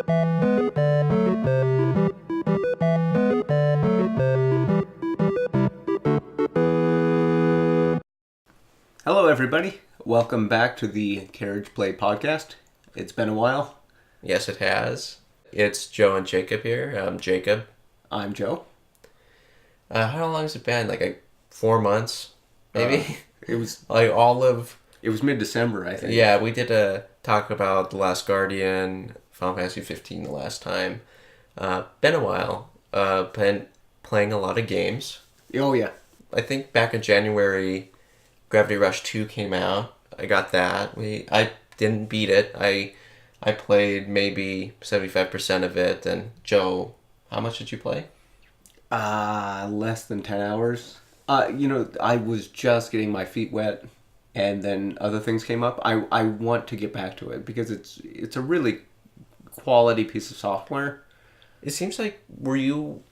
Hello, everybody. Welcome back to the Carriage Play podcast. It's been a while. Yes, it has. It's Joe and Jacob here. I'm Jacob. I'm Joe. How long has it been? Like 4 months, maybe? It was like all of... It was mid-December, I think. Yeah, we did a talk about The Last Guardian, Final Fantasy 15 the last time. Been a while. Been playing a lot of games. Oh, yeah. I think back in January, Gravity Rush 2 came out. I got that. I didn't beat it. I played maybe 75% of it. And Joe, how much did you play? Less than 10 hours. I was just getting my feet wet, and then other things came up. I want to get back to it because it's a really quality piece of software. It seems like, you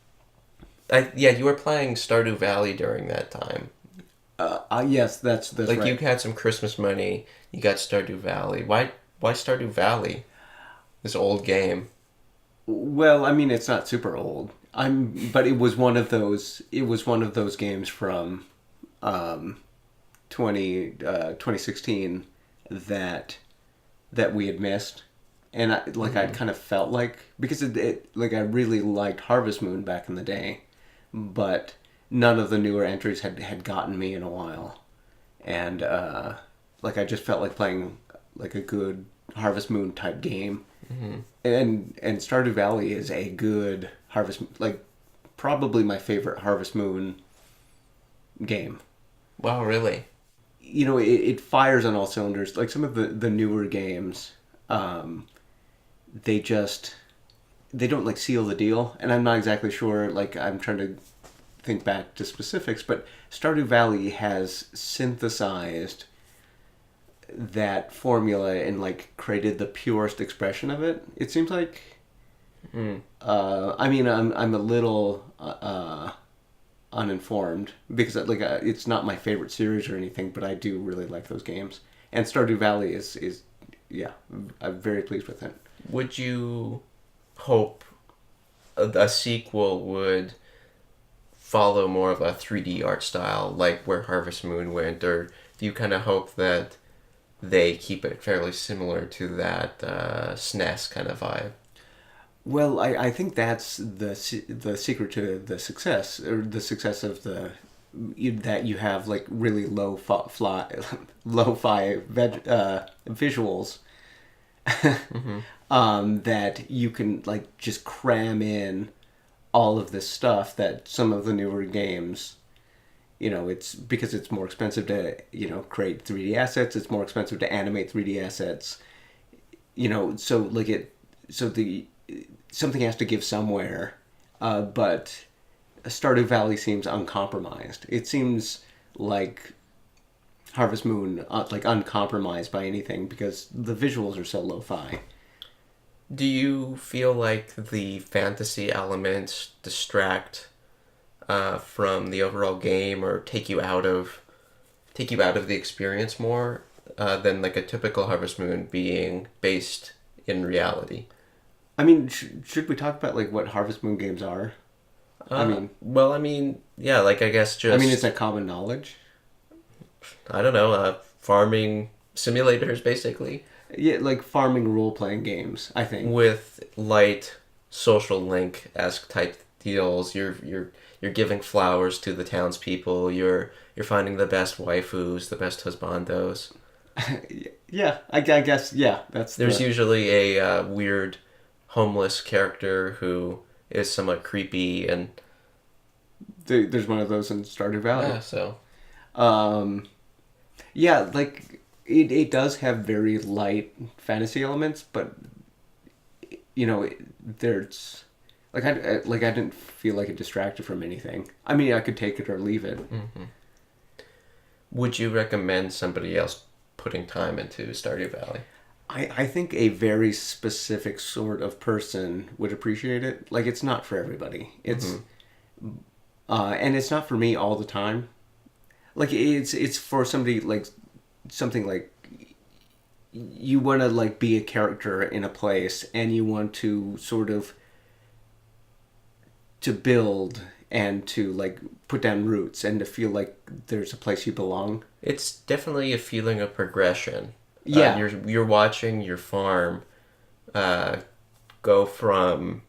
were playing Stardew Valley during that time. Yes, that's like right. You had some Christmas money, you got Stardew Valley. Why Stardew Valley? This old game. Well, I mean, it's not super old. But it was one of those. It was one of those games from 2016 that we had missed, and I'd kind of felt like, because I really liked Harvest Moon back in the day, but none of the newer entries had gotten me in a while, and I just felt like playing like a good Harvest Moon type game. Mm-hmm. And Stardew Valley is a good probably my favorite Harvest Moon game. Wow, really? It fires on all cylinders. Like some of the newer games, they don't like seal the deal. And I'm not exactly sure, I'm trying to think back to specifics, but Stardew Valley has synthesized that formula and created the purest expression of it. It seems like. I mean, I'm a little uninformed because it's not my favorite series or anything, but I do really like those games. And Stardew Valley is I'm very pleased with it. Would you hope a sequel would follow more of a 3D art style, like where Harvest Moon went, or do you kind of hope that they keep it fairly similar to that SNES kind of vibe? Well, I think that's the secret to the success, or the success of that you have really lo-fi visuals, Mm-hmm. that you can just cram in all of this stuff that some of the newer games, it's because it's more expensive to create 3D assets. It's more expensive to animate 3D assets. Something has to give somewhere, but Stardew Valley seems uncompromised. It seems like Harvest Moon, uncompromised by anything because the visuals are so lo-fi. Do you feel like the fantasy elements distract from the overall game, or take you out of the experience more than like a typical Harvest Moon being based in reality? I mean, should we talk about what Harvest Moon games are? Yeah, I guess just... I mean, is that common knowledge? I don't know, farming simulators, basically. Yeah, farming role-playing games, I think. With light social link-esque type deals. You're giving flowers to the townspeople. You're finding the best waifus, the best husbandos. Yeah, I guess, yeah. There's usually a weird homeless character who is somewhat creepy, and there's one of those in Stardew Valley. Yeah, so it does have very light fantasy elements, but there's I didn't feel like it distracted from anything. I mean, I could take it or leave it. Mm-hmm. Would you recommend somebody else putting time into Stardew Valley? I think a very specific sort of person would appreciate it. It's not for everybody. It's and it's not for me all the time. It's for somebody something you want to like be a character in a place, and you want to sort of to build and to like put down roots and to feel like there's a place you belong. It's definitely a feeling of progression. Yeah. You're watching your farm go from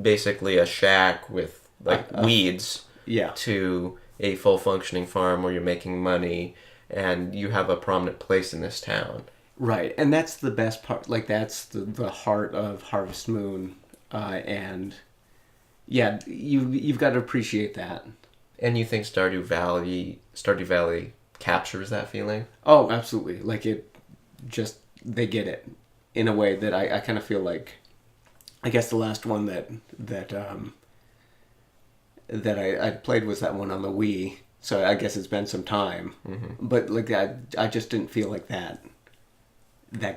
basically a shack with like weeds Yeah. to a full functioning farm where you're making money and you have a prominent place in this town. Right, and that's the best part. Like that's the heart of Harvest Moon, and yeah, you've got to appreciate that. And you think Stardew Valley captures that feeling? Oh, absolutely. Like it, just they get it in a way that I kind of feel like. I guess the last one that I played was that one on the Wii. So I guess it's been some time, but like I just didn't feel like that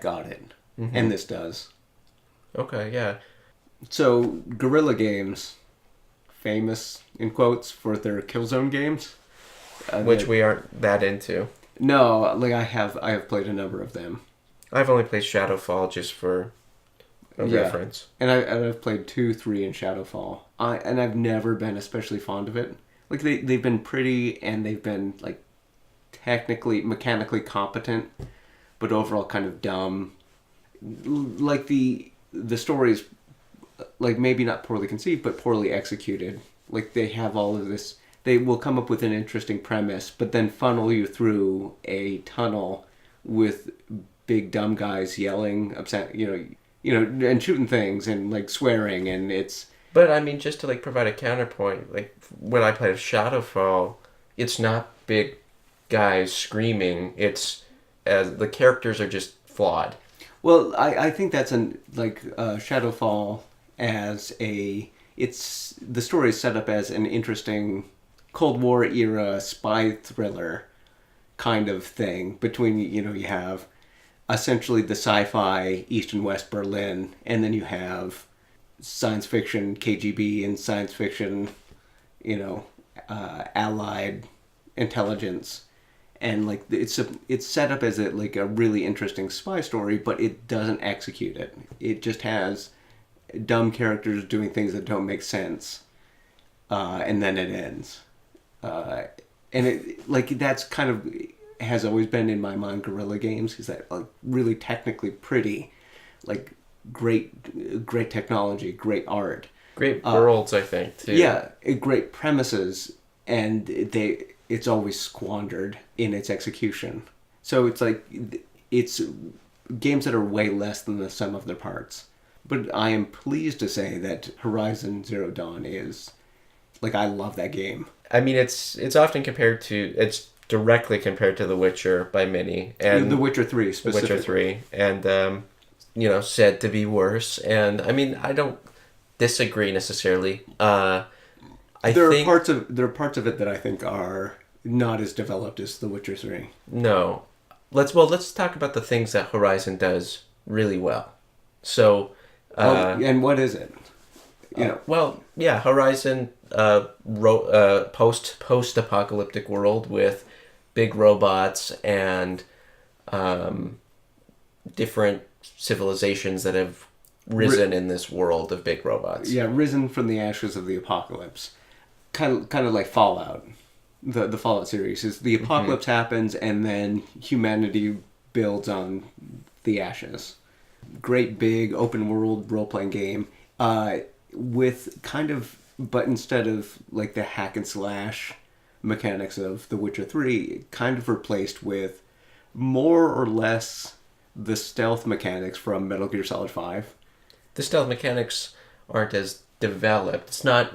got it, and this does. Okay, yeah. So Guerrilla Games, famous in quotes for their Killzone games, Which we aren't that into. no, like I have played a number of them. I've only played Shadowfall just for a Yeah. reference. And I've played 2, 3, and Shadowfall. And I've never been especially fond of it. Like they've been pretty and they've been like mechanically competent, but overall kind of dumb. Like the story's like maybe not poorly conceived, but poorly executed. Like they have all of this. They will come up with an interesting premise, but then funnel you through a tunnel with big dumb guys yelling, upset, and shooting things and like swearing, and it's. But I mean, just to like provide a counterpoint, like when I played Shadowfall, it's not big guys screaming. It's as the characters are just flawed. Well, I think that's Shadowfall as it's the story is set up as an interesting Cold War era spy thriller kind of thing between you have essentially the sci-fi East and West Berlin, and then you have science fiction KGB and science fiction allied intelligence, and like it's set up as a really interesting spy story, but it doesn't execute it. It just has dumb characters doing things that don't make sense, and then it ends. And it that's kind of has always been in my mind. Guerrilla Games is that like really technically pretty, like great technology, great art, Great worlds, I think, too. yeah, great premises, and it's always squandered in its execution. So it's like it's games that are way less than the sum of their parts. But I am pleased to say that Horizon Zero Dawn is like I love that game. I mean, it's directly compared to The Witcher by many, and The Witcher 3 specifically. Witcher 3, and said to be worse. And I mean, I don't disagree necessarily. There are parts of it that I think are not as developed as The Witcher 3. No. Let's talk about the things that Horizon does really well. So and what is it? Horizon post-apocalyptic world with big robots and different civilizations that have risen in this world of big robots. Yeah, risen from the ashes of the apocalypse. Kind of like Fallout. The Fallout series is the apocalypse happens and then humanity builds on the ashes. Great big open world role playing game with but instead of like the hack and slash mechanics of The Witcher 3, kind of replaced with more or less the stealth mechanics from Metal Gear Solid 5. The stealth mechanics aren't as developed. It's not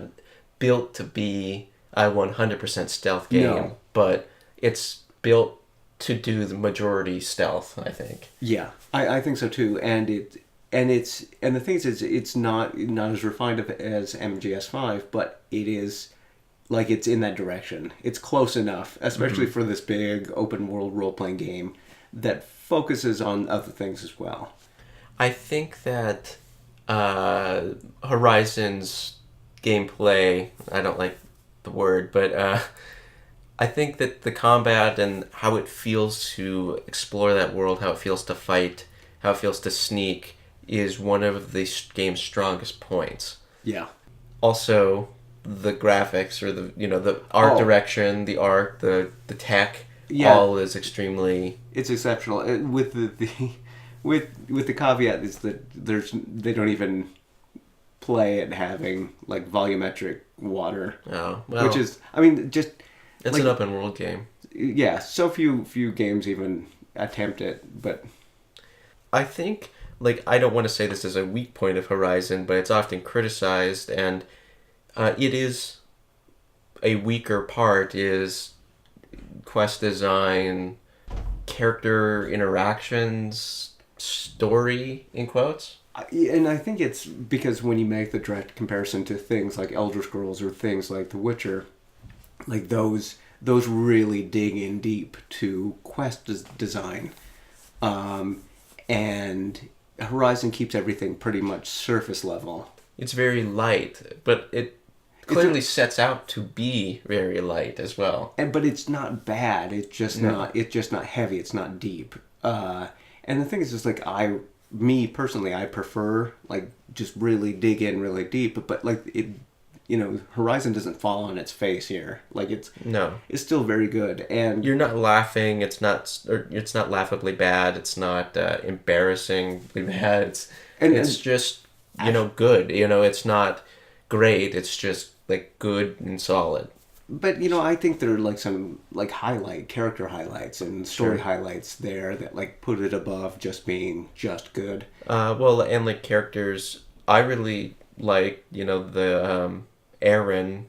built to be a 100% stealth game, but it's built to do the majority stealth, I think. Yeah, I think so too. And the thing is, it's not as refined as MGS5, but it is like it's in that direction. It's close enough, especially for this big open world role playing game that focuses on other things as well. I think that Horizon's gameplay, I don't like the word, but I think that the combat and how it feels to explore that world, how it feels to fight, how it feels to sneak, is one of the game's strongest points. Yeah. Also, the graphics or the art direction, the art, the tech, all is extremely. It's exceptional. With with the caveat is that they don't even play at having like volumetric water. Oh well, which is, I mean, just it's like, an open world game. Yeah, so few games even attempt it, but I think, like, I don't want to say this is a weak point of Horizon, but it's often criticized, and it is a weaker part is quest design, character interactions, story, in quotes. and I think it's because when you make the direct comparison to things like Elder Scrolls or things like The Witcher, like those really dig in deep to quest design, and Horizon keeps everything pretty much surface level. It's very light, but it clearly sets out to be very light as well. But it's not bad. It's just not. It's just not heavy. It's not deep. And the thing is, just like me personally, I prefer like just really dig in really deep. But like it, Horizon doesn't fall on its face here. Like it's still very good. And you're not laughing. It's not laughably bad. It's not embarrassingly bad. It's just good. It's not great. It's just like good and solid. But I think there are like some like character highlights and story highlights there that like put it above just being just good. Well, and like characters, I really like the Aaron.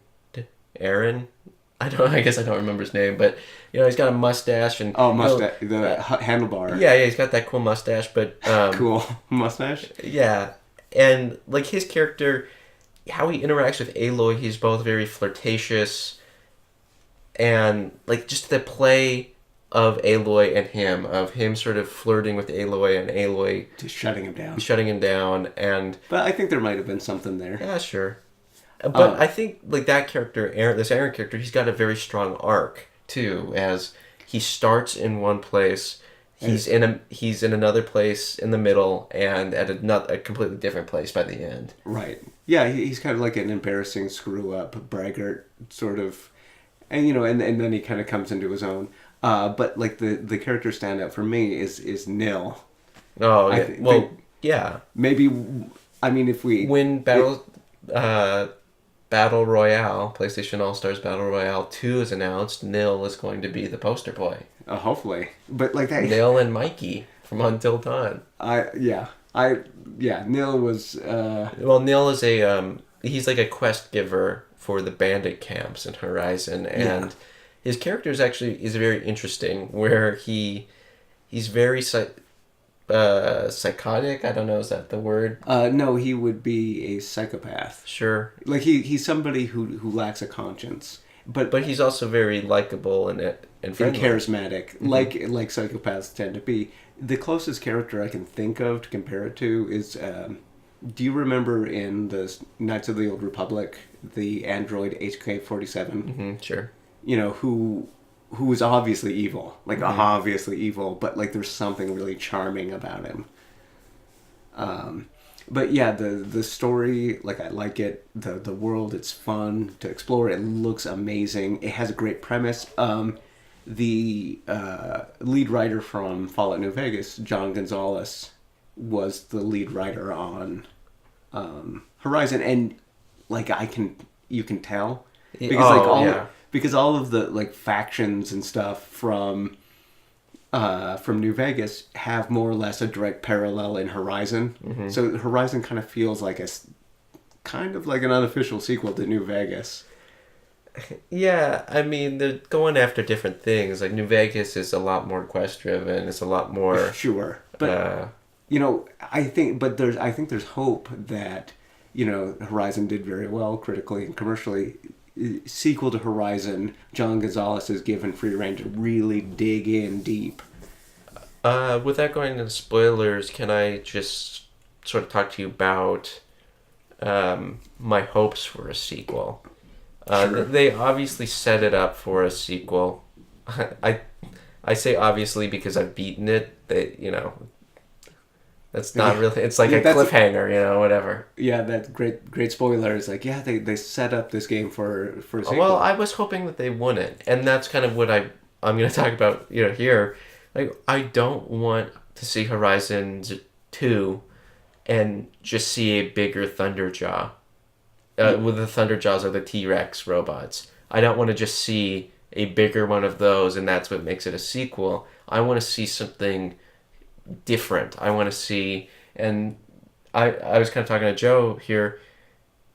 I guess I don't remember his name, but he's got a mustache and mustache, the handlebar. Yeah, he's got that cool mustache, but cool mustache. Yeah, and like his character, how he interacts with Aloy, he's both very flirtatious, and like just the play of Aloy and him, of him sort of flirting with Aloy and Aloy just shutting him down, and but I think there might have been something there. Yeah, sure. But I think like that character, this Aaron character, he's got a very strong arc too. As he starts in one place, he's in another place in the middle, and at a completely different place by the end. Right. Yeah, he's kind of like an embarrassing screw up braggart sort of, and and then he kind of comes into his own. But like the character standout for me is Nil. Oh yeah. Yeah. Maybe, I mean, if we win Battle Royale, PlayStation All-Stars Battle Royale 2 is announced, Nil is going to be the poster boy. Hopefully. But like that... Nil and Mikey from Until Dawn. Nil was... Well, Nil is he's like a quest giver for the bandit camps in Horizon, and his character is very interesting, where he's very... psychotic, I don't know, is that the word? No, he would be a psychopath. Sure. Like he's somebody who lacks a conscience, but he's also very likable and friendly. And charismatic, like psychopaths tend to be. The closest character I can think of to compare it to is, do you remember in the Knights of the Old Republic the android HK-47? Mm-hmm, sure. Who is obviously evil, obviously evil, but like there's something really charming about him. But yeah, the story, like I like it. The world, it's fun to explore. It looks amazing. It has a great premise. The lead writer from Fallout New Vegas, John Gonzalez, was the lead writer on Horizon, and like you can tell because because all of the like factions and stuff from New Vegas have more or less a direct parallel in Horizon. Mm-hmm. So Horizon kind of feels like kind of like an unofficial sequel to New Vegas. Yeah, I mean they're going after different things. Like New Vegas is a lot more quest driven. It's a lot more sure, but I think there's hope that Horizon did very well critically and commercially. Sequel to Horizon, John Gonzalez is given free rein to really dig in deep. Without going into spoilers, can I just sort of talk to you about my hopes for a sequel? Sure. They obviously set it up for a sequel. I I say obviously because I've beaten it. That's not really. It's like Yeah, a cliffhanger, whatever. yeah, that great spoiler is like, yeah, they set up this game for a sequel. Well, I was hoping that they wouldn't, and that's kind of what I'm going to talk about. Here, like I don't want to see Horizon 2 and just see a bigger Thunderjaw. With the Thunderjaws are the T-Rex robots. I don't want to just see a bigger one of those, and that's what makes it a sequel. I want to see something different. I want to see, and I was kind of talking to Joe here.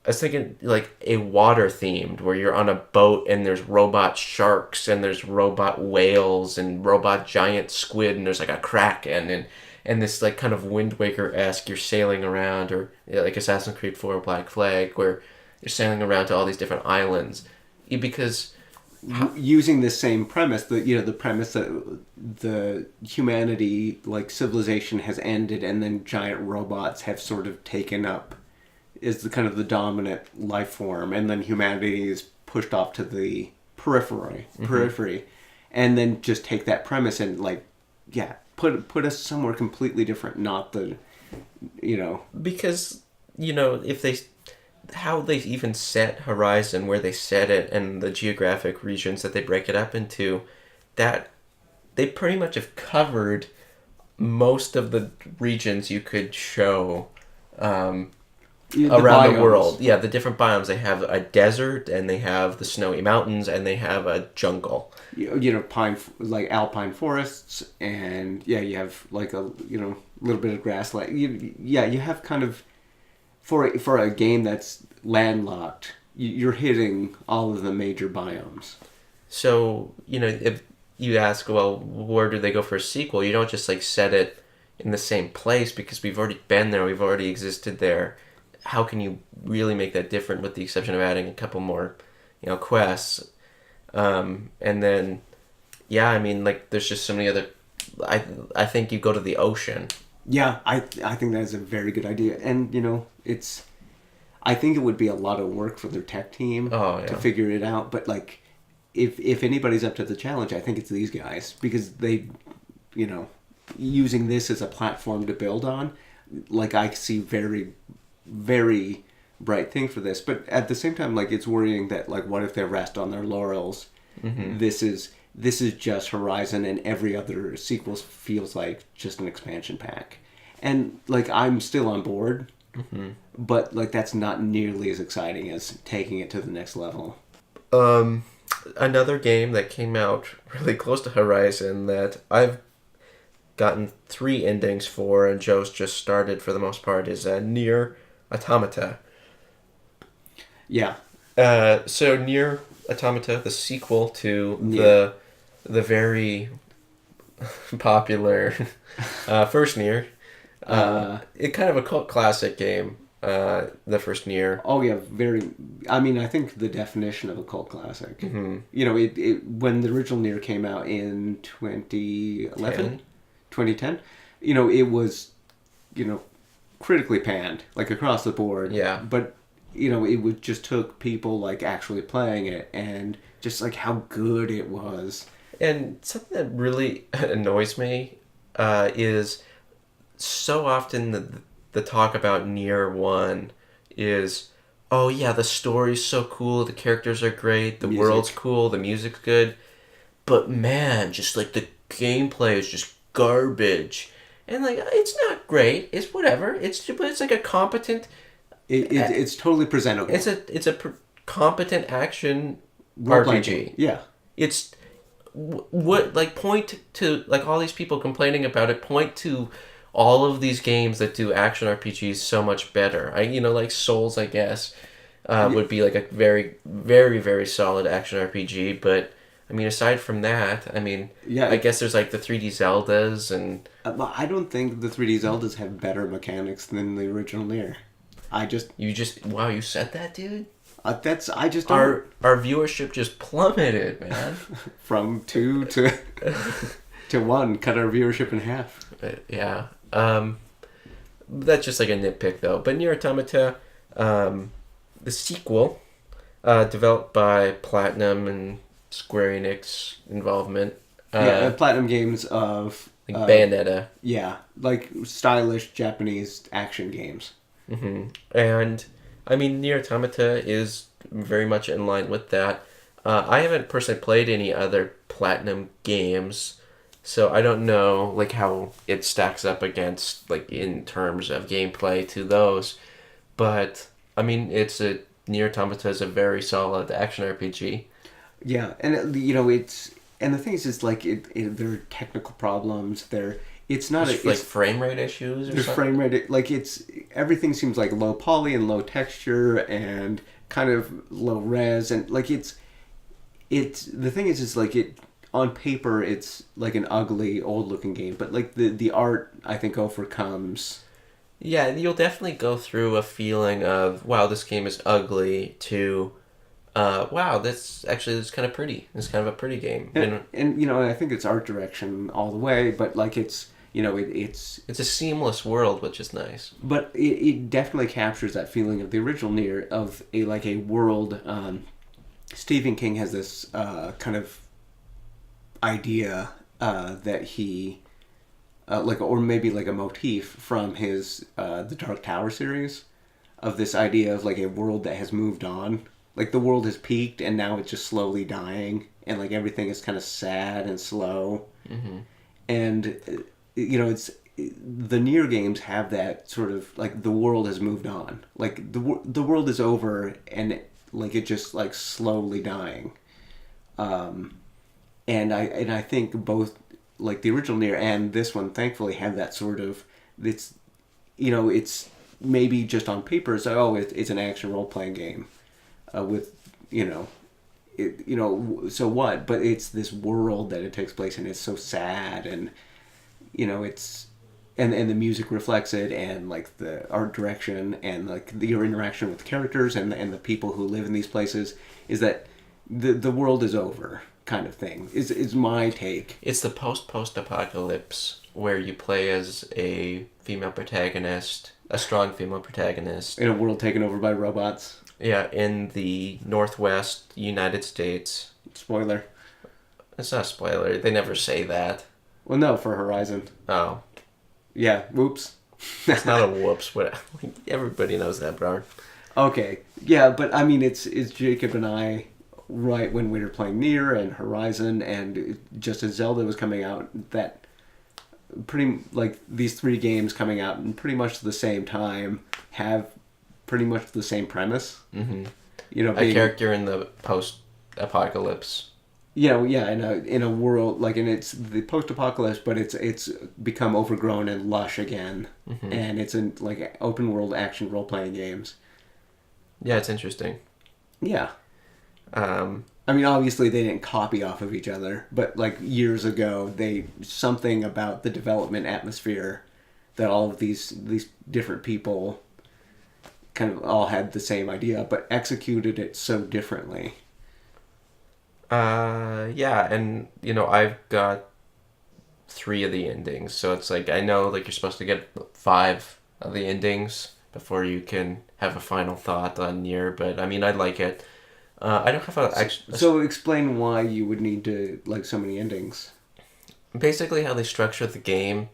I was thinking like a water themed where you're on a boat and there's robot sharks and there's robot whales and robot giant squid and there's like a kraken and this like kind of Wind Waker esque you're sailing around, or like Assassin's Creed 4 Black Flag where you're sailing around to all these different islands because using the same premise, the premise that the humanity, like civilization, has ended, and then giant robots have sort of taken up is the kind of the dominant life form, and then humanity is pushed off to the periphery, and then just take that premise and put us somewhere completely different, not the, because if they how they even set Horizon, where they set it, and the geographic regions that they break it up into, that they pretty much have covered most of the regions you could show around the world. Yeah, the different biomes. They have a desert, and they have the snowy mountains, and they have a jungle. Alpine forests, and you have like a little bit of grassland. You have kind of for a game that's landlocked, you're hitting all of the major biomes. So if you ask, well, where do they go for a sequel? You don't just like set it in the same place because we've already been there, we've already existed there. How can you really make that different with the exception of adding a couple more, quests? And then, there's just so many other. I think you go to the ocean. Yeah, I think that is a very good idea, and it's. I think it would be a lot of work for their tech team to figure it out, but like, if anybody's up to the challenge, I think it's these guys because they, using this as a platform to build on, like I see very, very bright thing for this, but at the same time, like it's worrying that like what if they rest on their laurels? Mm-hmm. This is just Horizon, and every other sequel feels like just an expansion pack, and like I'm still on board, but like that's not nearly as exciting as taking it to the next level. Another game that came out really close to Horizon that I've gotten 3 endings for, and Joe's just started for the most part, is Nier Automata. Yeah. So Nier Automata, the sequel to the very popular first Nier, it kind of a cult classic game. The first Nier. Oh yeah, very. I mean, I think the definition of a cult classic. Mm-hmm. It when the original Nier came out in 2011, 2010, it was, critically panned like across the board. Yeah. But it would just took people like actually playing it and just like how good it was. And something that really annoys me is so often the talk about Nier 1 is, oh yeah, the story's so cool, the characters are great, the world's cool, the music's good, but man, just like the gameplay is just garbage. And like, it's not great, it's whatever, but it's like a competent... It's totally presentable. It's a competent action RPG. Yeah. It's... point to, like, all these people complaining about it, point to all of these games that do action RPGs so much better. Like Souls, I guess, would be like a very, very, very solid action RPG. But I mean, aside from that, I guess there's like the 3D Zeldas and. I don't think the 3D Zeldas have better mechanics than the original Nier. Wow, you said that, dude. I just don't. Our viewership just plummeted, man. From 2 to 1, cut our viewership in half. Yeah. That's just like a nitpick, though. But Nier Automata, the sequel, Developed by Platinum and Square Enix involvement. Yeah, Platinum Games of Like Bayonetta. yeah, like stylish Japanese action games. And I mean, Nier Automata is very much in line with that. I haven't personally played any other Platinum games, so I don't know like how it stacks up against like in terms of gameplay to those. But I mean, Nier Automata is a very solid action RPG. Yeah, and it's and the thing is like there are technical problems. It's not There's like frame rate issues or there's something. frame rate like it's everything seems like low poly and low texture and kind of low res and like it's the thing is like it on paper it's like an ugly old looking game, but like the art I think overcomes. Yeah, you'll definitely go through a feeling of wow, this game is ugly to wow, this kind of pretty. It's kind of a pretty game. And I think it's art direction all the way, but like it's a seamless world, which is nice. but it definitely captures that feeling of the original Nier of a world. Stephen King has this kind of idea that he like or maybe like a motif from his the Dark Tower series of this idea of like a world that has moved on. Like the world has peaked and now it's just slowly dying and like everything is kind of sad and slow. And it's the Nier games have that sort of like the world has moved on. Like the world is over and like it just like slowly dying. And I think both like the original Nier and this one thankfully have that sort of it's maybe just on paper it's like it's an action role playing game with so what, but it's this world that it takes place in. It's so sad and it's and the music reflects it and like the art direction and like your interaction with characters and the people who live in these places is that the world is over kind of thing is my take. It's the post apocalypse where you play as a female protagonist, a strong female protagonist In a world taken over by robots. Yeah, in the Northwest United States. Spoiler. It's not a spoiler. They never say that. Well, no, for Horizon. Oh. Yeah, whoops. It's not a whoops, but everybody knows that, bro. Okay. Yeah, but I mean, it's Jacob and I right when we were playing Nier and Horizon and just as Zelda was coming out, that pretty like these three games coming out in pretty much the same time have pretty much the same premise. Mm-hmm. Being, a character in the post-apocalypse. Yeah, in a world like, and it's the post-apocalypse, but it's become overgrown and lush again, and it's in like open world action role playing games. Yeah, it's interesting. Yeah. I mean, obviously they didn't copy off of each other, but like years ago, something about the development atmosphere that all of these different people kind of all had the same idea, but executed it so differently. Yeah, and I've got 3 of the endings, so it's like I know like you're supposed to get 5 of the endings before you can have a final thought on Nier, but I mean I like it. I don't have So explain why you would need to like so many endings. Basically, how they structure the game,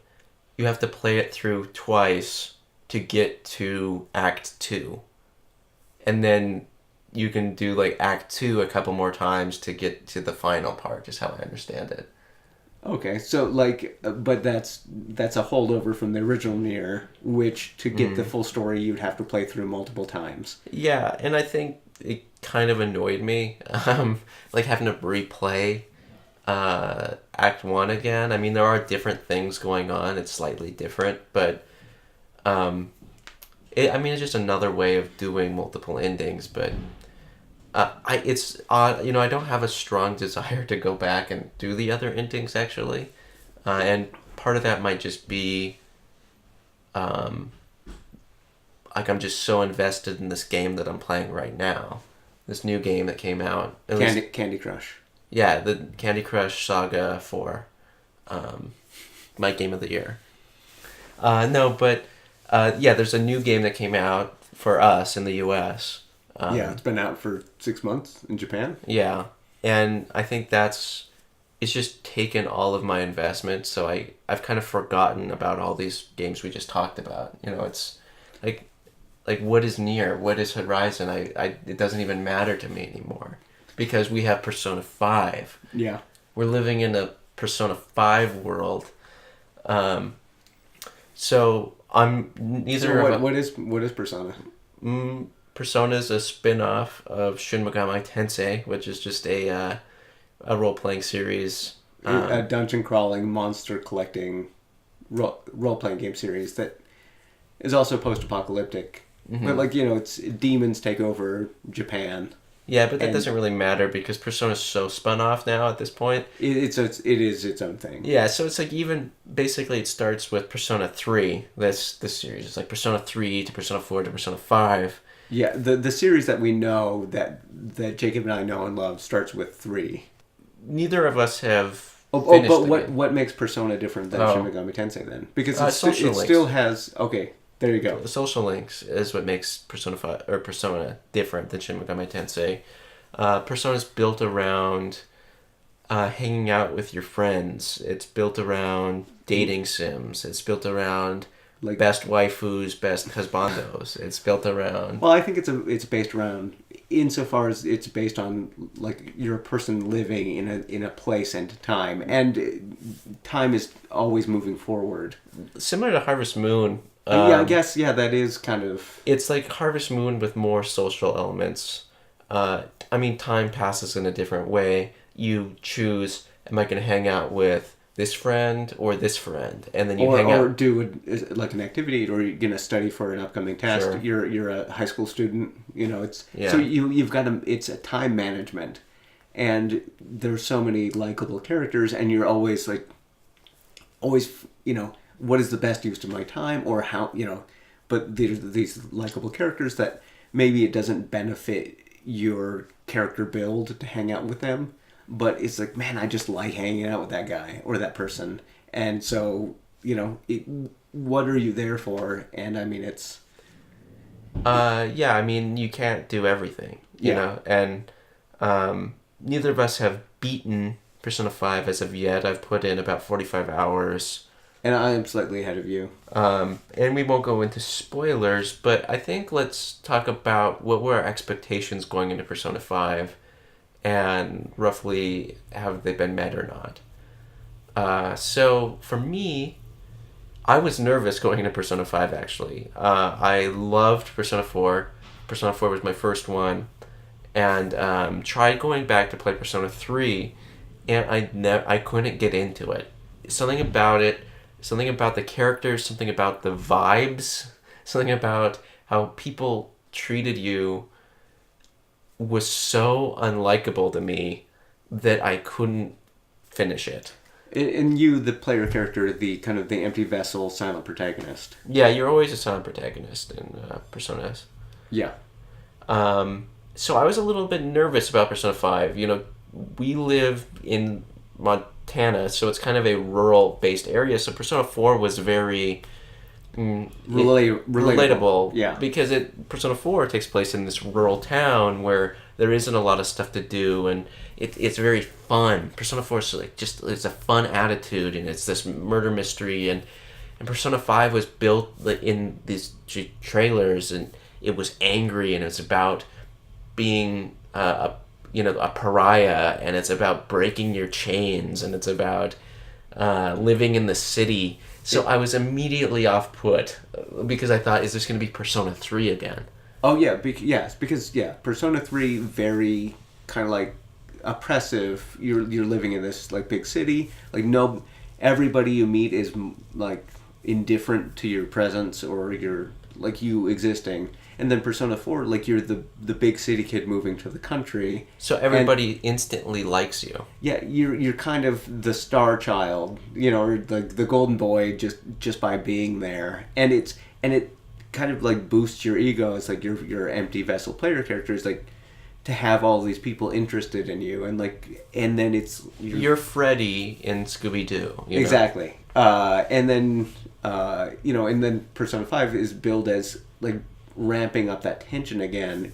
you have to play it through twice to get to Act 2, and then you can do like Act 2 a couple more times to get to the final part. Is how I understand it. Okay, so like, but that's a holdover from the original Nier, which to get the full story you'd have to play through multiple times. Yeah, and I think it kind of annoyed me, like having to replay Act 1 again. I mean, there are different things going on. It's slightly different, but it's just another way of doing multiple endings. But it's odd. I don't have a strong desire to go back and do the other endings actually, and part of that might just be like I'm just so invested in this game that I'm playing right now. This new game that came out. Candy Crush. Yeah, the Candy Crush Saga 4. My game of the year. No, but yeah, there's a new game that came out for us in the US Yeah, it's been out for 6 months in Japan. Yeah, and I think it's just taken all of my investment, so I've kind of forgotten about all these games we just talked about. It's like what is Nier? What is Horizon? It doesn't even matter to me anymore because we have Persona 5. Yeah. We're living in a Persona 5 world. So I'm neither So of what is Persona? Persona is a spin-off of Shin Megami Tensei, which is just a role-playing series. A dungeon crawling, monster collecting role playing game series that is also post apocalyptic. But it's demons take over Japan. Yeah, but that doesn't really matter because Persona's so spun off now at this point. It is its own thing. Yeah, so it's like even basically it starts with Persona 3. This series. It's like Persona 3 to Persona 4 to Persona 5. Yeah, the series that we know that Jacob and I know and love starts with 3. Neither of us have. But what makes Persona different than Shin Megami Tensei then? Because it still has. Okay, there you go. The social links is what makes Persona different than Shin Megami Tensei. Persona's built around hanging out with your friends. It's built around dating sims. It's built around like best waifus, best husbandos. It's built around. Well, I think it's based around, insofar as it's based on like you're a person living in a place and time, and time is always moving forward. Similar to Harvest Moon. Yeah, I guess that is kind of. It's like Harvest Moon with more social elements. Time passes in a different way. You choose: am I going to hang out with this friend or this friend, and then you hang out or do like an activity, or you're gonna study for an upcoming test. Sure. You're a high school student. So you've got it's a time management, and there's so many likable characters, and you're always what is the best use of my time, or how but there's these likable characters that maybe it doesn't benefit your character build to hang out with them. But it's like, man, I just like hanging out with that guy or that person. And so, what are you there for? And I mean, it's... you can't do everything, you know? And neither of us have beaten Persona 5 as of yet. I've put in about 45 hours. And I am slightly ahead of you. And we won't go into spoilers, but I think let's talk about what were our expectations going into Persona 5. And roughly have they been met or not. So for me, I was nervous going into Persona 5 actually. I loved Persona 4. Persona 4 was my first one. And tried going back to play Persona 3. And I couldn't get into it. Something about it, something about the characters, something about the vibes, something about how people treated you was so unlikable to me that I couldn't finish it. And you, the player character, the kind of the empty vessel, silent protagonist. Yeah, you're always a silent protagonist in Personas. Yeah. So I was a little bit nervous about Persona 5. We live in Montana, so it's kind of a rural-based area. So Persona 4 was very... relatable, yeah, because Persona 4 takes place in this rural town where there isn't a lot of stuff to do, and it's very fun. Persona 4 is it's a fun attitude, and it's this murder mystery, and Persona 5 was built in these trailers, and it was angry, and it's about being a pariah, and it's about breaking your chains, and it's about living in the city. So I was immediately off-put because I thought, is this going to be Persona 3 again? Oh, yeah. Because Persona 3, very kind of like oppressive. You're living in this like big city. Like everybody you meet is like indifferent to your presence or your like you existing. And then Persona 4, like you're the big city kid moving to the country. So everybody instantly likes you. Yeah, you're kind of the star child, or the golden boy just by being there. And it kind of like boosts your ego as like your empty vessel player character is like to have all these people interested in you, and then it's you're Freddy in Scooby-Doo. Exactly. And then Persona 5 is billed as like ramping up that tension again.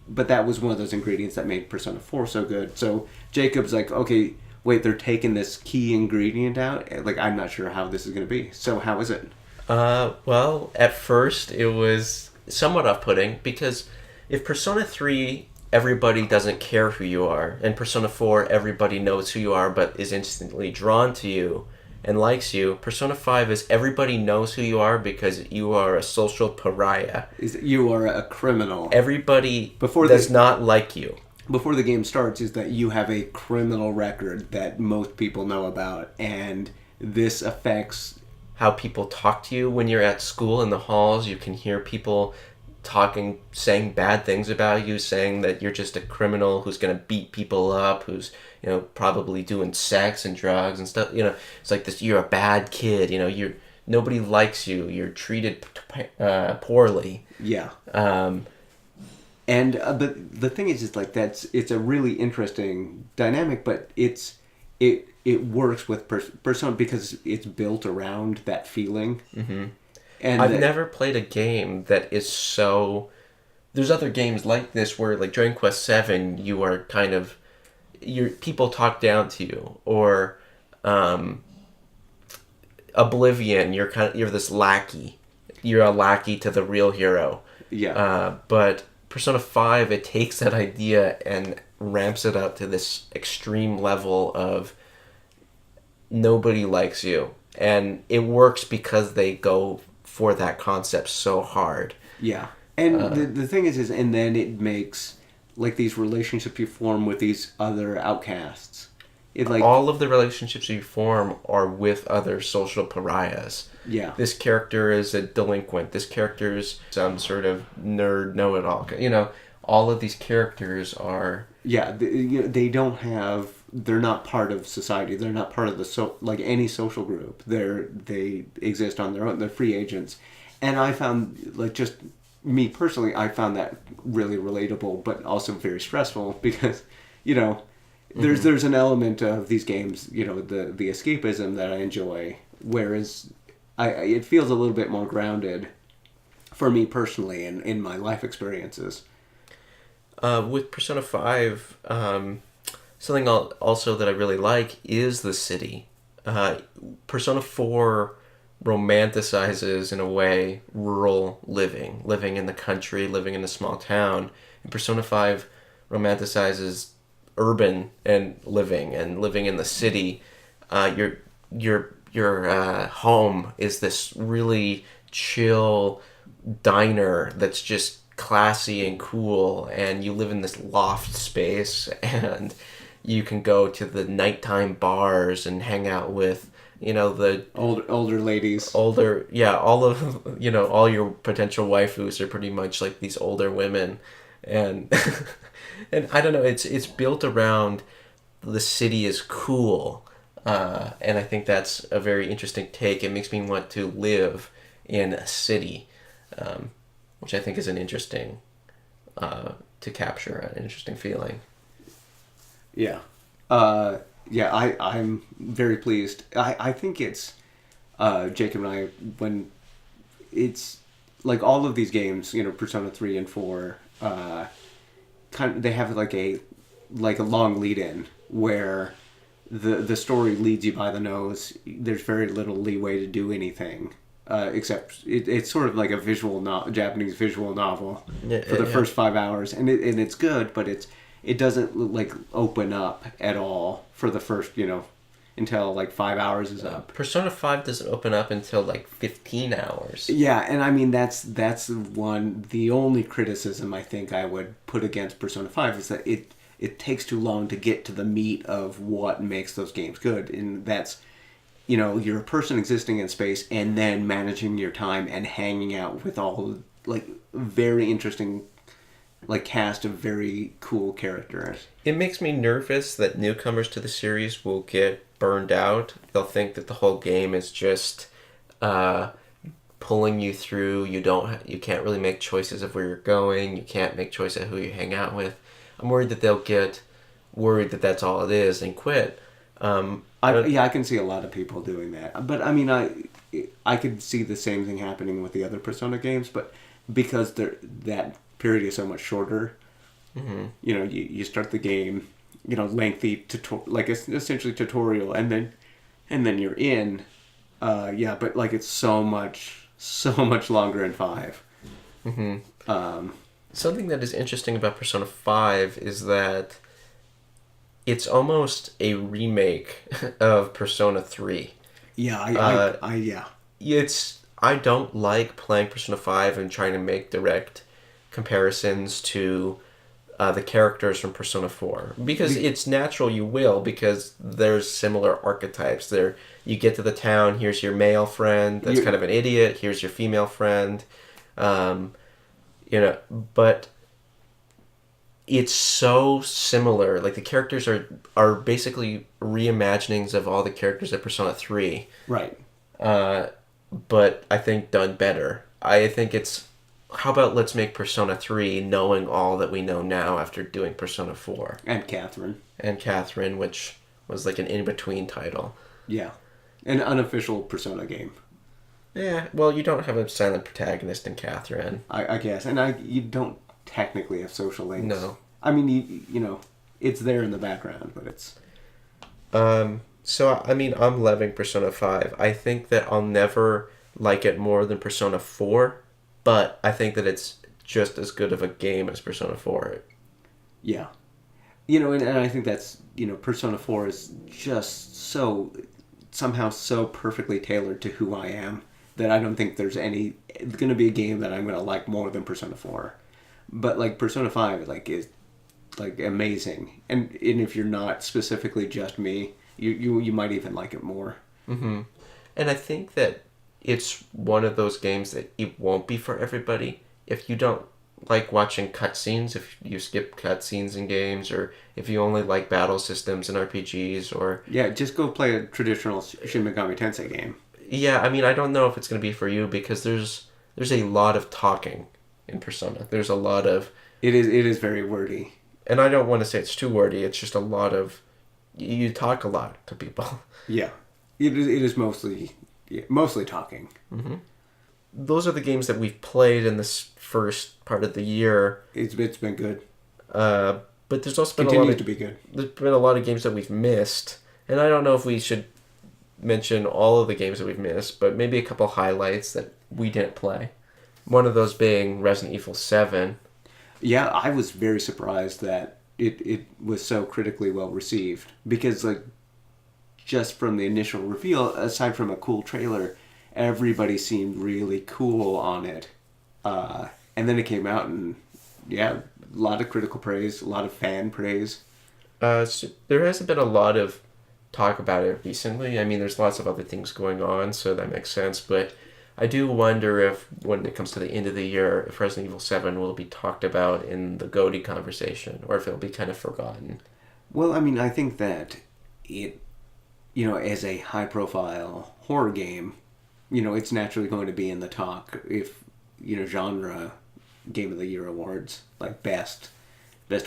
But that was one of those ingredients that made Persona 4 so good. So Jacob's like, okay, wait, they're taking this key ingredient out? Like, I'm not sure how this is going to be. So how is it? Well, at first it was somewhat off-putting because if Persona 3 everybody doesn't care who you are, and Persona 4 everybody knows who you are but is instantly drawn to you and likes you, Persona 5 is everybody knows who you are because you are a social pariah. You are a criminal. Everybody does not like you. Before the game starts is that you have a criminal record that most people know about, and this affects how people talk to you when you're at school in the halls. You can hear people saying bad things about you, saying that you're just a criminal who's going to beat people up, who's, probably doing sex and drugs and stuff. It's like this, you're a bad kid, nobody likes you, you're treated poorly. Yeah. And but the thing is like it's a really interesting dynamic, but it works with Persona because it's built around that feeling. Mm-hmm. And I've never played a game that is so. There's other games like this where, like Dragon Quest VII, you are kind of, people talk down to you, or Oblivion, you're this lackey. You're a lackey to the real hero. Yeah. But Persona 5, it takes that idea and ramps it up to this extreme level of nobody likes you, and it works because they go for that concept so hard. Yeah. And the thing is, and then it makes, like, these relationships you form with these other outcasts. All of the relationships you form are with other social pariahs. Yeah. This character is a delinquent. This character is some sort of nerd know-it-all. All of these characters are... Yeah, they don't have... They're not part of society. They're not part of any social group. They exist on their own. They're free agents. And I found, just me personally, I found that really relatable, but also very stressful because, there's an element of these games, the escapism that I enjoy, whereas it feels a little bit more grounded for me personally in my life experiences. With Persona 5, something also that I really like is the city. Persona 4 romanticizes, in a way, rural living in the country, living in a small town. And Persona 5 romanticizes urban and living in the city. Your home is this really chill diner that's just classy and cool, and you live in this loft space, and you can go to the nighttime bars and hang out with the older ladies. All of all your potential waifus are pretty much like these older women, and and I don't know, it's built around the city is cool, and I think that's a very interesting take. It makes me want to live in a city, which I think is an interesting to capture, an interesting feeling. Yeah. I'm very pleased. I think it's Jacob and I, when it's like all of these games, Persona 3 and 4, they have like a long lead in where the story leads you by the nose. There's very little leeway to do anything. Except it's sort of like a Japanese visual novel for the first 5 hours, and it's good, but it doesn't open up at all for the first until 5 hours is up. Persona 5 doesn't open up until 15 hours. Yeah, and I mean that's the only criticism I think I would put against Persona 5 is that it takes too long to get to the meat of what makes those games good, and that's you're a person existing in space and then managing your time and hanging out with all very interesting cast of very cool characters. It makes me nervous that newcomers to the series will get burned out. They'll think that the whole game is just pulling you through. You can't really make choices of where you're going. You can't make choices of who you hang out with. I'm worried that they'll get worried that that's all it is and quit. I can see a lot of people doing that. But I mean, I could see the same thing happening with the other Persona games, but because that period is so much shorter. Mm-hmm. You start the game, lengthy like it's essentially tutorial, and then you're in. But like it's so much longer in 5. Mm-hmm. Something that is interesting about Persona 5 is that it's almost a remake of Persona 3. Yeah, I don't like playing Persona 5 and trying to make direct comparisons to the characters from Persona 4. Because it's natural you will, because there's similar archetypes. There, you get to the town, here's your male friend that's kind of an idiot, here's your female friend. But it's so similar. Like, the characters are basically reimaginings of all the characters of Persona 3. Right. But I think done better. I think it's, how about let's make Persona 3 knowing all that we know now after doing Persona 4. And Catherine. Which was like an in-between title. Yeah. An unofficial Persona game. Yeah, well, you don't have a silent protagonist in Catherine. I guess. And you don't technically have social links. No. I mean, it's there in the background, but it's... So, I mean, I'm loving Persona 5. I think that I'll never like it more than Persona 4, but I think that it's just as good of a game as Persona 4. Yeah. And I think that's, Persona 4 is just somehow so perfectly tailored to who I am that I don't think there's going to be a game that I'm going to like more than Persona 4. But, like, Persona 5, like, is, like, amazing. And if you're not specifically just me, you might even like it more. Mm-hmm. And I think that it's one of those games that it won't be for everybody. If you don't like watching cutscenes, if you skip cutscenes in games, or if you only like battle systems in RPGs, or... Yeah, just go play a traditional Shin Megami Tensei game. Yeah, I mean, I don't know if it's going to be for you, because there's a lot of talking in Persona. There's a lot of... It is very wordy. And I don't want to say it's too wordy, it's just a lot of... You talk a lot to people. Yeah. It is mostly talking. Mm-hmm. Those are the games that we've played in this first part of the year. It's been good. But there's also been Continues to be good. There's been a lot of games that we've missed. And I don't know if we should mention all of the games that we've missed, but maybe a couple highlights that we didn't play. One of those being Resident Evil 7. Yeah, I was very surprised that it was so critically well received. Because, like, just from the initial reveal, aside from a cool trailer, everybody seemed really cool on it. And then it came out and, yeah, a lot of critical praise, a lot of fan praise. So there hasn't been a lot of talk about it recently. I mean, there's lots of other things going on, so that makes sense. But I do wonder if, when it comes to the end of the year, if Resident Evil 7 will be talked about in the GOTY conversation, or if it'll be kind of forgotten. Well, I mean, I think that it, as a high-profile horror game, it's naturally going to be in the talk if, genre Game of the Year awards, like best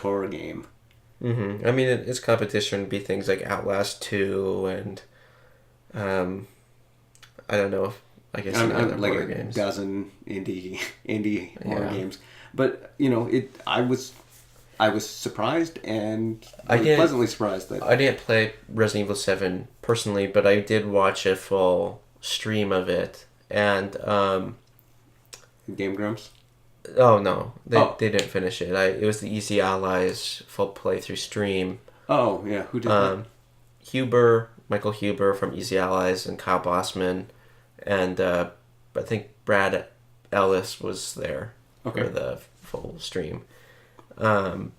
horror game. Mm-hmm. I mean, its competition would be things like Outlast 2 and, I don't know, I guess other like horror a games. Dozen indie horror games. But, I was surprised and pleasantly surprised that... I didn't play Resident Evil 7 personally, but I did watch a full stream of it. And... Game Grumps? Oh, no. They didn't finish it. It was the Easy Allies full playthrough stream. Oh, yeah. Who did that? Michael Huber from Easy Allies, and Kyle Bossman. And I think Brad Ellis was there for the full stream. It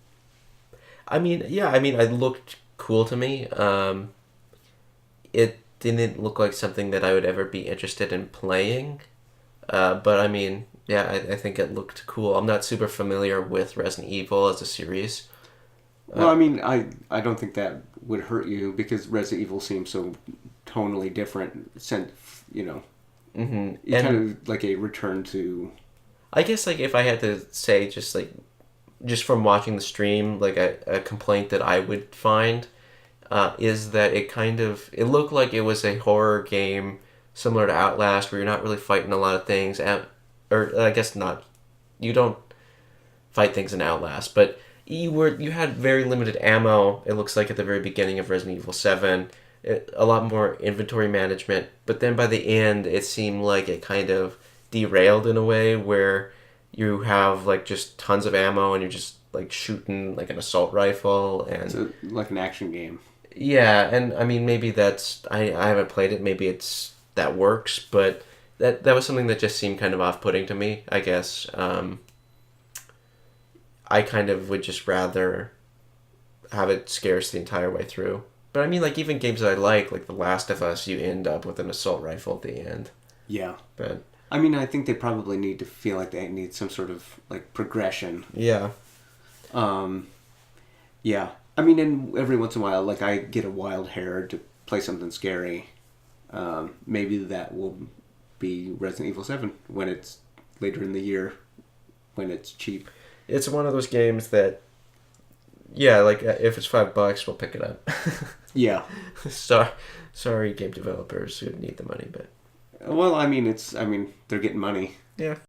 looked cool to me. It didn't look like something that I would ever be interested in playing. But I mean, yeah, I think it looked cool. I'm not super familiar with Resident Evil as a series. Well, I mean, I don't think that would hurt you, because Resident Evil seems so tonally different, Mm-hmm. It's kind of like a return to... I guess, like, if I had to say, just from watching the stream, like, a complaint that I would find is that it looked like it was a horror game similar to Outlast, where you're not really fighting a lot of things, or I guess not you don't fight things in Outlast, but you had very limited ammo. It looks like at the very beginning of Resident Evil 7, a lot more inventory management. But then by the end, it seemed like it kind of derailed in a way where you have like just tons of ammo and you're just like shooting like an assault rifle and like an action game. Yeah, and I mean maybe that's I haven't played it. Maybe that works, but that was something that just seemed kind of off-putting to me, I guess. I kind of would just rather have it scarce the entire way through. But I mean, like, even games that I like The Last of Us, you end up with an assault rifle at the end. Yeah. But I mean, I think they probably need to feel like they need some sort of, like, progression. Yeah. Yeah. I mean, and every once in a while, like, I get a wild hair to play something scary. Maybe that will be Resident Evil 7 when it's later in the year, when it's cheap. It's one of those games that, yeah, like, if it's $5, we'll pick it up. Yeah. Sorry, game developers who need the money, but... Well, I mean, they're getting money. Yeah.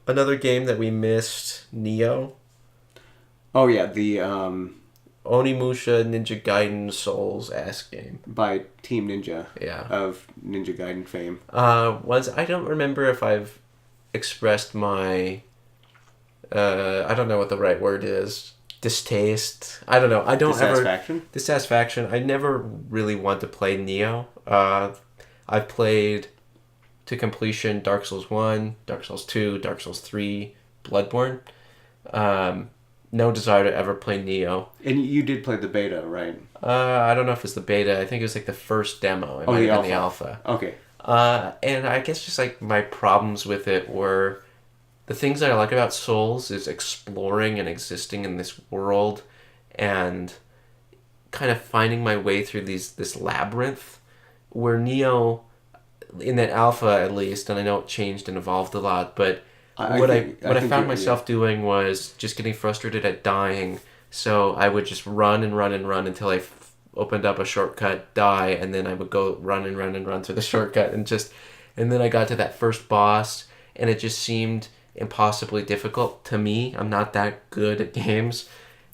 Another game that we missed, Neo. Oh, yeah, the... Onimusha Ninja Gaiden Souls-esque game. By Team Ninja. Yeah. Of Ninja Gaiden fame. I don't remember if I've expressed my... I don't know what the right word is. Distaste. I don't know. I don't Dissatisfaction? Dissatisfaction. I never really want to play Neo. I've played to completion Dark Souls 1, Dark Souls 2, Dark Souls 3, Bloodborne. No desire to ever play Neo. And you did play the beta, right? I don't know if it's the beta. I think it was like the first demo. It might have been the alpha. Okay. And I guess just like my problems with it were... The things that I like about Souls is exploring and existing in this world and kind of finding my way through this labyrinth, where Neo, in that alpha at least, and I know it changed and evolved a lot, but what I found myself doing was just getting frustrated at dying, so I would just run and run and run until I opened up a shortcut, die, and then I would go run and run and run through the shortcut, and then I got to that first boss, and it just seemed impossibly difficult to me. I'm not that good at games,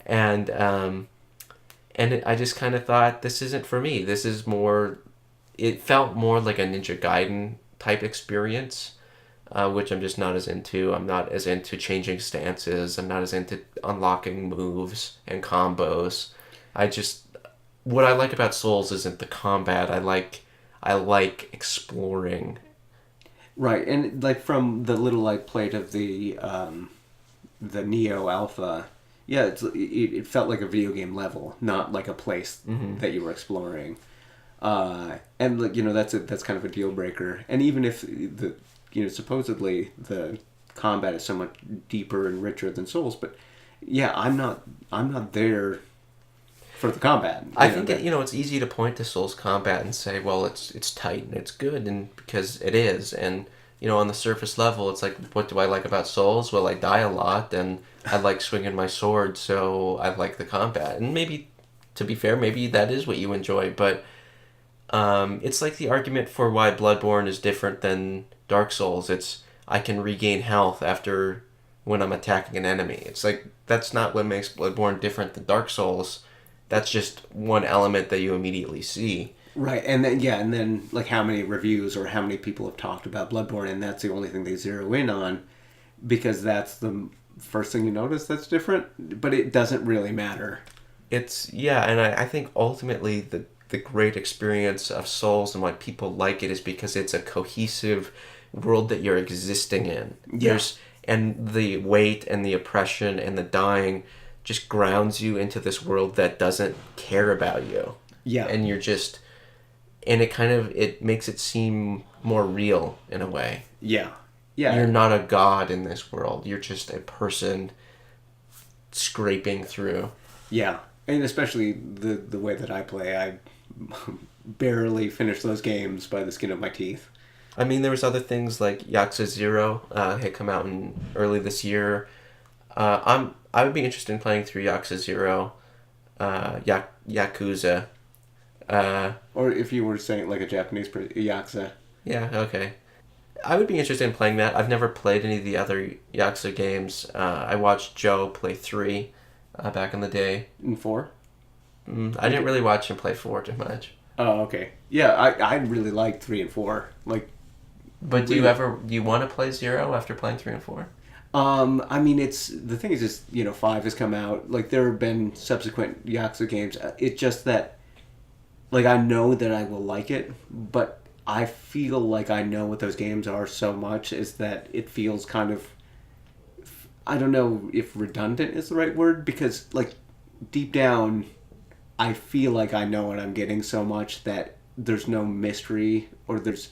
and I just kind of thought, this isn't for me. This is more... It felt more like a Ninja Gaiden type experience, which I'm just not as into. I'm not as into changing stances. I'm not as into unlocking moves and combos. What I like about Souls isn't the combat. I like exploring. Right, and like from the little I played of the Neo Alpha, yeah, it felt like a video game level, not like a place that you were exploring. And like, that's kind of a deal breaker. And even if supposedly the combat is so much deeper and richer than Souls, but yeah, I'm not there for the combat. I think it's easy to point to Souls combat and say, well, it's tight and it's good, and because it is, and on the surface level, it's like, what do I like about Souls? Well, I die a lot, and I like swinging my sword, so I like the combat. And maybe, to be fair, maybe that is what you enjoy, but it's like the argument for why Bloodborne is different than Dark Souls. It's, I can regain health after when I'm attacking an enemy. It's like, that's not what makes Bloodborne different than Dark Souls. That's just one element that you immediately see. Right, and then like how many reviews or how many people have talked about Bloodborne, and that's the only thing they zero in on, because that's the first thing you notice that's different, but it doesn't really matter. And I think ultimately the great experience of Souls and why people like it is because it's a cohesive world that you're existing in. Yeah. And the weight and the oppression and the dying just grounds you into this world that doesn't care about you. Yeah. And you're just... And it makes it seem more real in a way. Yeah. Yeah. You're not a god in this world. You're just a person scraping through. Yeah. And especially the way that I play, I barely finish those games by the skin of my teeth. I mean, there was other things like Yakuza 0 had come out early this year. I would be interested in playing through Yakuza 0, Yakuza. Or if you were saying like a Japanese Yakuza. Yeah, okay. I would be interested in playing that. I've never played any of the other Yakuza games. I watched Joe play 3 back in the day. And 4? I didn't really watch him play 4 too much. Oh, okay. Yeah, I really like 3 and 4. Like, But do you want to play 0 after playing 3 and 4? I mean, it's the thing is just 5 has come out. Like, there have been subsequent Yakuza games. It's just that, like, I know that I will like it, but I feel like I know what those games are so much is that it feels kind of, I don't know if redundant is the right word, because, like, deep down, I feel like I know what I'm getting so much that there's no mystery, or there's,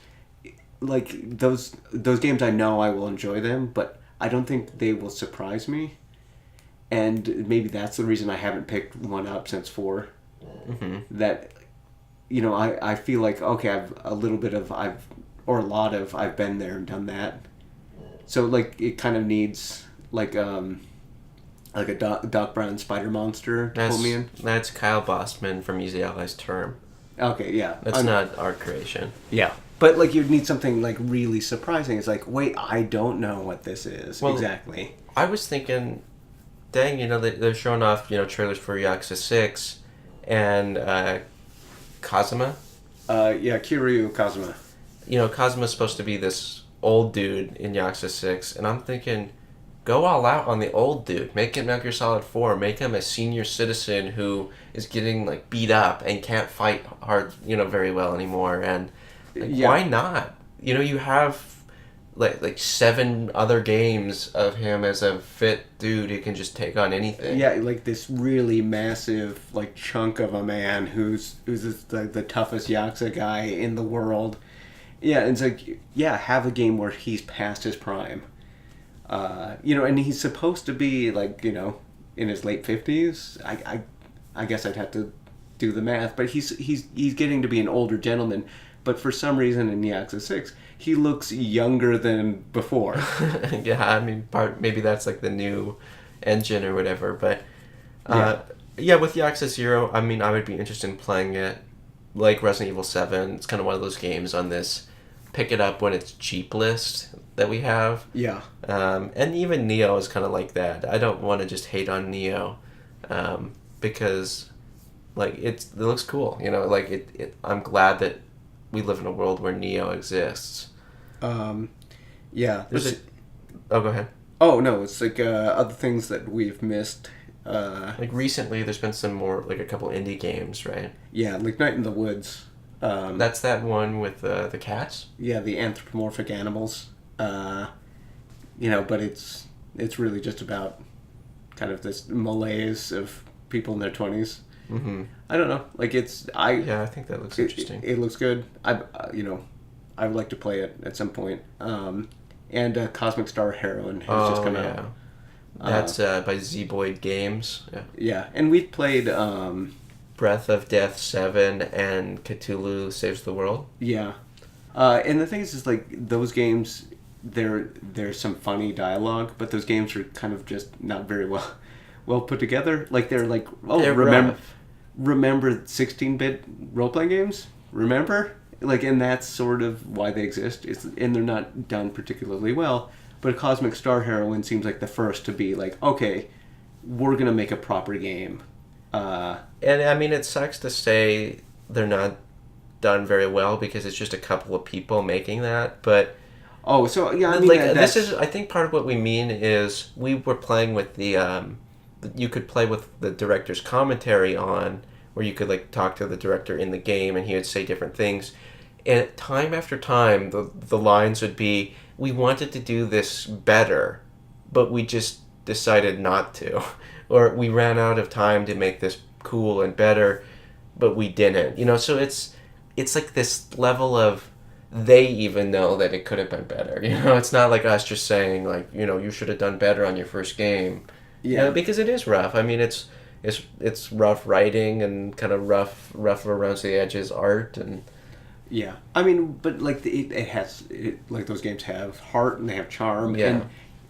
like, those games I know I will enjoy them, but I don't think they will surprise me. And maybe that's the reason I haven't picked one up since 4. Mm-hmm. That, I feel like, okay, I've been there and done that. So, like, it kind of needs, like a Doc Brown spider monster to pull me in. That's Kyle Bossman from Easy Allies term. Okay, yeah. That's not our creation. Yeah. But, like, you'd need something, like, really surprising. It's like, wait, I don't know what this is exactly. I was thinking, dang, they're showing off, trailers for Yakuza 6 and Kazuma. Yeah, Kiryu Kazuma. Kazuma's supposed to be this old dude in Yakuza 6, and I'm thinking, go all out on the old dude. Make him Metal Gear Solid 4. Make him a senior citizen who is getting, like, beat up and can't fight hard, very well anymore. And why not? You have like 7 other games of him as a fit dude who can just take on anything. Yeah, like this really massive, like, chunk of a man who's the toughest Yakuza guy in the world. Yeah, and it's like, yeah, have a game where he's past his prime. And he's supposed to be, like, in his late 50s. I guess I'd have to do the math, but he's getting to be an older gentleman. But for some reason in Yakuza 6, he looks younger than before. Yeah, I mean, maybe that's like the new engine or whatever. But with Yakuza 0, I mean, I would be interested in playing it. Like Resident Evil 7, it's kind of one of those games on this pick it up when it's cheap list that we have. Yeah. And even Neo is kind of like that. I don't want to just hate on Neo because, like, it looks cool. Like, I'm glad that we live in a world where Neo exists. Yeah. Oh, go ahead. Oh, no, it's like other things that we've missed. Like recently, there's been some more, like a couple indie games, right? Yeah, like Night in the Woods. That's that one with the cats? Yeah, the anthropomorphic animals. But it's really just about kind of this malaise of people in their 20s. Mm-hmm. I don't know. Like, I think that looks interesting. It looks good. I would like to play it at some point. And Cosmic Star Heroine has just come out. That's by ZBoy Games. Yeah. Yeah, and we've played Breath of Death 7 and Cthulhu Saves the World. Yeah. And the thing is like, those games, there's some funny dialogue, but those games are kind of just not very well put together. Like, they're like, remember 16-bit role-playing games? Remember? Like, and that's sort of why they exist. And they're not done particularly well. But Cosmic Star Heroine seems like the first to be like, okay, we're going to make a proper game. And, I mean, it sucks to say they're not done very well because it's just a couple of people making that. But... Oh, so, yeah, I mean... Like, this is... I think part of what we mean is we were playing with the... you could play with the director's commentary on, where you could, like, talk to the director in the game and he would say different things. And time after time, the lines would be, we wanted to do this better, but we just decided not to. Or we ran out of time to make this cool and better, but we didn't. So it's like this level of, they even know that it could have been better. It's not like us just saying, like, you should have done better on your first game. Yeah. Because it is rough. I mean, it's rough writing and kind of rough around the edges art and... Yeah, I mean, but like like those games have heart and they have charm. Yeah.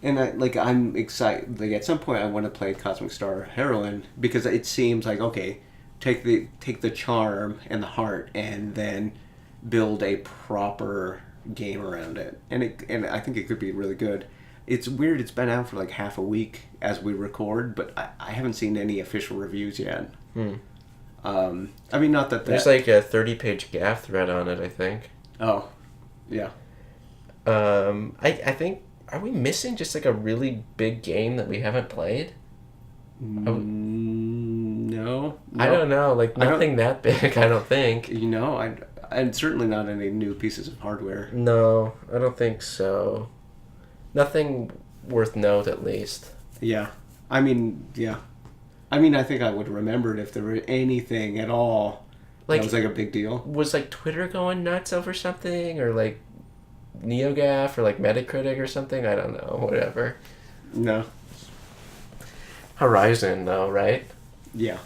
And I'm excited. Like, at some point, I want to play Cosmic Star Heroine because it seems like, okay, take the charm and the heart and then build a proper game around it, and I think it could be really good. It's weird. It's been out for like half a week as we record, but I haven't seen any official reviews yet. I mean, not that There's like a 30-page gaff thread on it, I think. Oh, yeah. I think, are we missing just like a really big game that we haven't played? No. I don't know. Like nothing that big, I don't think. And certainly not any new pieces of hardware. No, I don't think so. Nothing worth note, at least. Yeah. I mean, yeah. I mean, I think I would remember it if there were anything at all that was like a big deal. Was like Twitter going nuts over something, or like NeoGAF, or like Metacritic or something? I don't know. Whatever. No. Horizon, though, right? Yeah.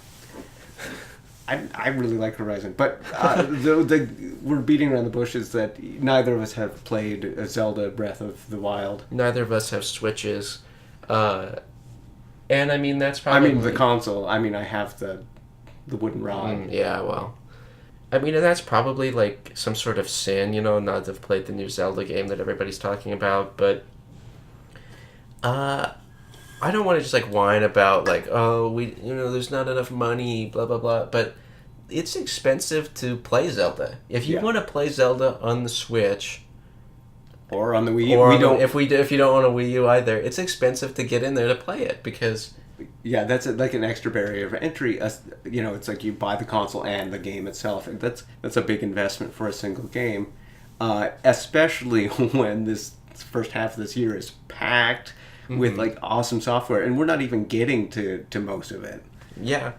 I really like Horizon, but we're beating around the bushes that neither of us have played Zelda Breath of the Wild. Neither of us have Switches. And I mean, that's probably... I mean, the console. I mean, I have the wooden rod. Yeah, well. I mean, and that's probably like some sort of sin, not to have played the new Zelda game that everybody's talking about, but I don't want to just like whine about like, oh, there's not enough money, blah, blah, blah, but it's expensive to play Zelda. If you want to play Zelda on the Switch... Or on the Wii U. If you don't want a Wii U either, it's expensive to get in there to play it because... Yeah, that's like an extra barrier of entry. It's like you buy the console and the game itself. And that's a big investment for a single game, especially when this first half of this year is packed with like awesome software, and we're not even getting to most of it. Yeah.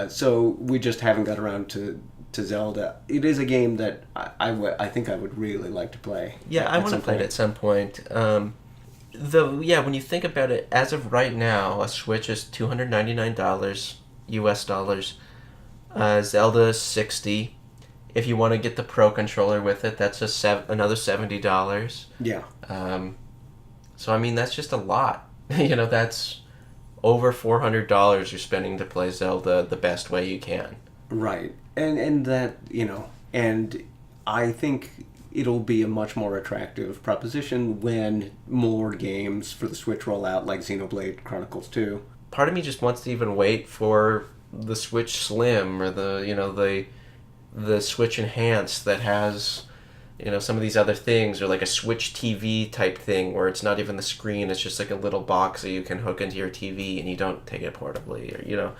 So we just haven't got around to Zelda. It is a game that I think I would really like to play. Yeah, I want to play it at some point. When you think about it, as of right now, a Switch is $299 US dollars. Zelda is $60. If you want to get the Pro controller with it, that's another $70. Yeah. So I mean, that's just a lot. That's over $400 you're spending to play Zelda the best way you can. Right. And that, and I think it'll be a much more attractive proposition when more games for the Switch roll out, like Xenoblade Chronicles 2. Part of me just wants to even wait for the Switch Slim or the Switch Enhanced that has, some of these other things, or like a Switch TV type thing where it's not even the screen, it's just like a little box that you can hook into your TV and you don't take it portably, or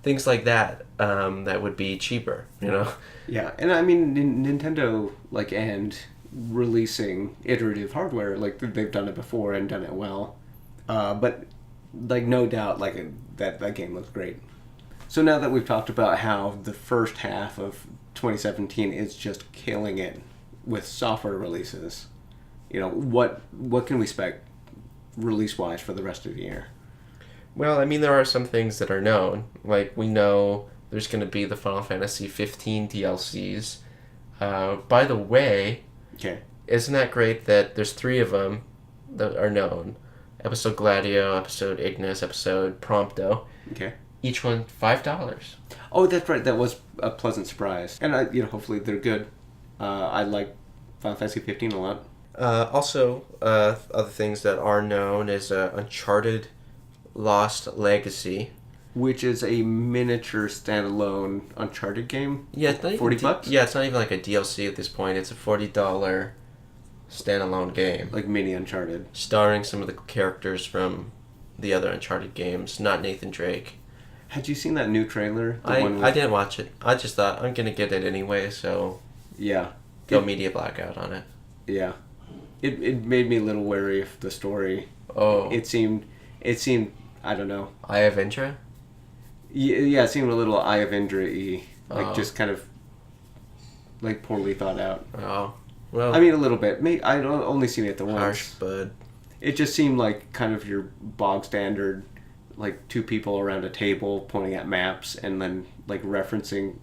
things like that that would be cheaper, Yeah, and I mean Nintendo and releasing iterative hardware, like they've done it before and done it well, but like no doubt that game looks great. So now that we've talked about how the first half of 2017 is just killing it with software releases, what can we expect release-wise for the rest of the year? Well, I mean, there are some things that are known. Like, we know there's going to be the Final Fantasy 15 DLCs. By the way, isn't that great that there's 3 of them that are known? Episode Gladio, Episode Ignis, Episode Prompto. Okay. Each one $5. Oh, that's right. That was a pleasant surprise. And hopefully they're good. I like Final Fantasy 15 a lot. Also, other things that are known is Uncharted Lost Legacy, which is a miniature standalone Uncharted game. Yeah, it's not $40. Yeah, it's not even like a DLC at this point. It's a $40 standalone game, like mini Uncharted, starring some of the characters from the other Uncharted games. Not Nathan Drake. Had you seen that new trailer? I didn't watch it. I just thought I'm gonna get it anyway, so. Yeah. Go media blackout on it. Yeah. It made me a little wary of the story. Oh. It seemed I don't know. Eye of Indra? Yeah, it seemed a little Eye of Indra-y. Just kind of poorly thought out. Oh. Well. I mean, a little bit. I'd only seen it the once. Harsh, bud. It just seemed like kind of your bog standard, 2 people around a table pointing at maps and then referencing